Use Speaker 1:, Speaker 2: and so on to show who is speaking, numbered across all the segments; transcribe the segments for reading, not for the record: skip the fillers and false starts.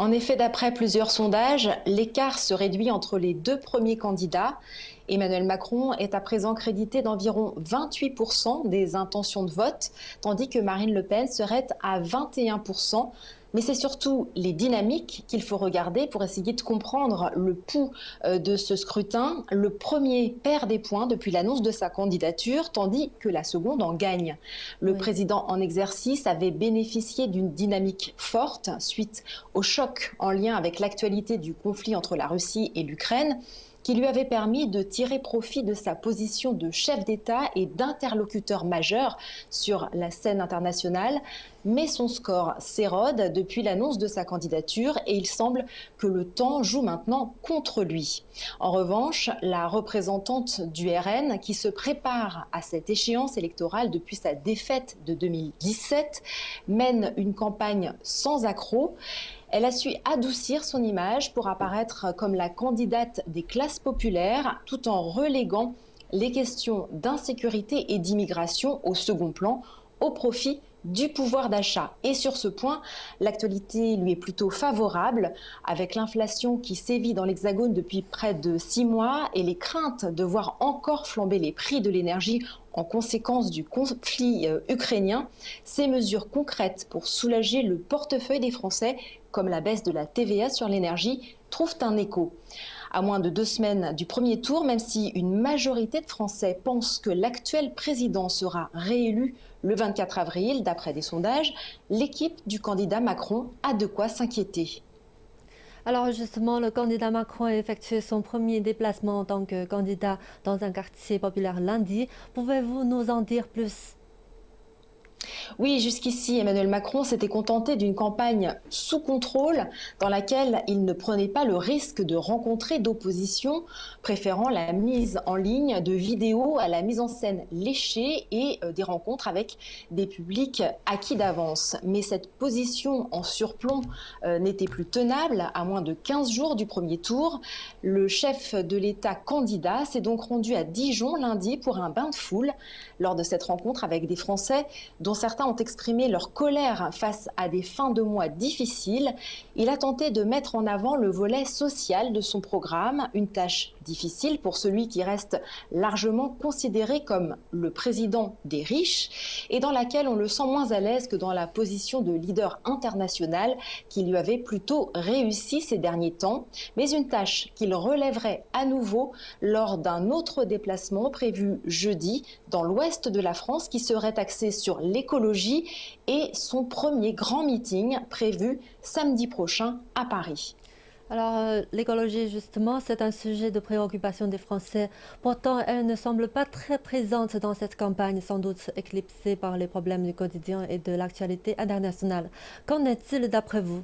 Speaker 1: En effet, d'après plusieurs sondages, l'écart se réduit entre les deux premiers candidats. Emmanuel Macron est à présent crédité d'environ 28% des intentions de vote, tandis que Marine Le Pen serait à 21%. Mais c'est surtout les dynamiques qu'il faut regarder pour essayer de comprendre le pouls de ce scrutin. Le premier perd des points depuis l'annonce de sa candidature, tandis que la seconde en gagne. Le président en exercice avait bénéficié d'une dynamique forte suite au choc en lien avec l'actualité du conflit entre la Russie et l'Ukraine, qui lui avait permis de tirer profit de sa position de chef d'État et d'interlocuteur majeur sur la scène internationale. Mais son score s'érode depuis l'annonce de sa candidature et il semble que le temps joue maintenant contre lui. En revanche, la représentante du RN, qui se prépare à cette échéance électorale depuis sa défaite de 2017, mène une campagne sans accroc. Elle a su adoucir son image pour apparaître comme la candidate des classes populaires, tout en reléguant les questions d'insécurité et d'immigration au second plan, au profit du pouvoir d'achat. Et sur ce point, l'actualité lui est plutôt favorable, avec l'inflation qui sévit dans l'Hexagone depuis près de 6 mois et les craintes de voir encore flamber les prix de l'énergie en conséquence du conflit ukrainien. Ces mesures concrètes pour soulager le portefeuille des Français, comme la baisse de la TVA sur l'énergie, trouvent un écho. À moins de 2 semaines du premier tour, même si une majorité de Français pensent que l'actuel président sera réélu le 24 avril, d'après des sondages, l'équipe du candidat Macron a de quoi s'inquiéter.
Speaker 2: Alors justement, le candidat Macron a effectué son premier déplacement en tant que candidat dans un quartier populaire lundi. Pouvez-vous nous en dire plus ?
Speaker 1: Oui, jusqu'ici, Emmanuel Macron s'était contenté d'une campagne sous contrôle dans laquelle il ne prenait pas le risque de rencontrer d'opposition, préférant la mise en ligne de vidéos à la mise en scène léchée et des rencontres avec des publics acquis d'avance. Mais cette position en surplomb n'était plus tenable à moins de 15 jours du premier tour. Le chef de l'État candidat s'est donc rendu à Dijon lundi pour un bain de foule. Lors de cette rencontre avec des Français dont certains ont exprimé leur colère face à des fins de mois difficiles, il a tenté de mettre en avant le volet social de son programme, une tâche difficile pour celui qui reste largement considéré comme le président des riches et dans laquelle on le sent moins à l'aise que dans la position de leader international qui lui avait plutôt réussi ces derniers temps, mais une tâche qu'il relèverait à nouveau lors d'un autre déplacement prévu jeudi dans l'ouest de la France qui serait axé sur l'écologie et son premier grand meeting prévu samedi prochain à Paris.
Speaker 2: Alors, l'écologie, justement, c'est un sujet de préoccupation des Français. Pourtant, elle ne semble pas très présente dans cette campagne, sans doute éclipsée par les problèmes du quotidien et de l'actualité internationale. Qu'en est-il d'après vous ?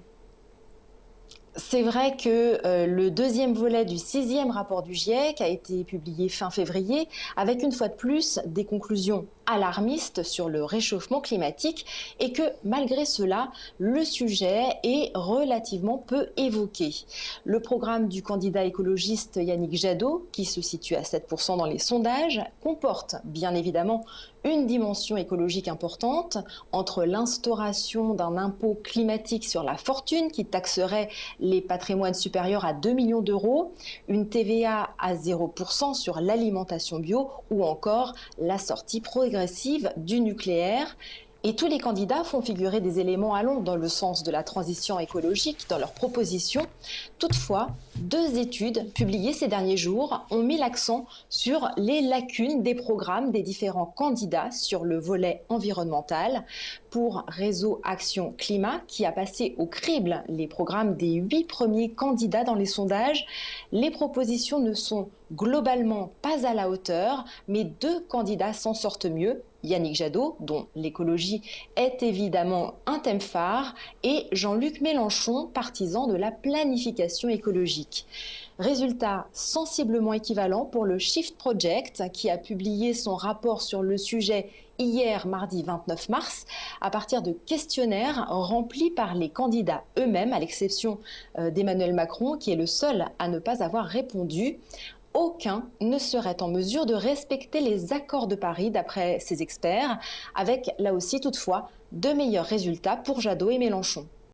Speaker 1: C'est vrai que le deuxième volet du 6e rapport du GIEC a été publié fin février avec une fois de plus des conclusions alarmistes sur le réchauffement climatique et que malgré cela, le sujet est relativement peu évoqué. Le programme du candidat écologiste Yannick Jadot, qui se situe à 7% dans les sondages, comporte bien évidemment une dimension écologique importante entre l'instauration d'un impôt climatique sur la fortune qui taxerait les patrimoines supérieurs à 2 millions d'euros, une TVA à 0% sur l'alimentation bio ou encore la sortie progressive du nucléaire. Et tous les candidats font figurer des éléments allant dans le sens de la transition écologique dans leurs propositions. Toutefois, 2 études publiées ces derniers jours ont mis l'accent sur les lacunes des programmes des différents candidats sur le volet environnemental. Pour Réseau Action Climat, qui a passé au crible les programmes des 8 premiers candidats dans les sondages, les propositions ne sont globalement pas à la hauteur, mais 2 candidats s'en sortent mieux. Yannick Jadot, dont l'écologie est évidemment un thème phare, et Jean-Luc Mélenchon, partisan de la planification écologique. Résultat sensiblement équivalent pour le Shift Project, qui a publié son rapport sur le sujet hier, mardi 29 mars, à partir de questionnaires remplis par les candidats eux-mêmes, à l'exception d'Emmanuel Macron, qui est le seul à ne pas avoir répondu. Aucun ne serait en mesure de respecter les accords de Paris, d'après ces experts, avec là aussi toutefois de meilleurs résultats pour Jadot et Mélenchon.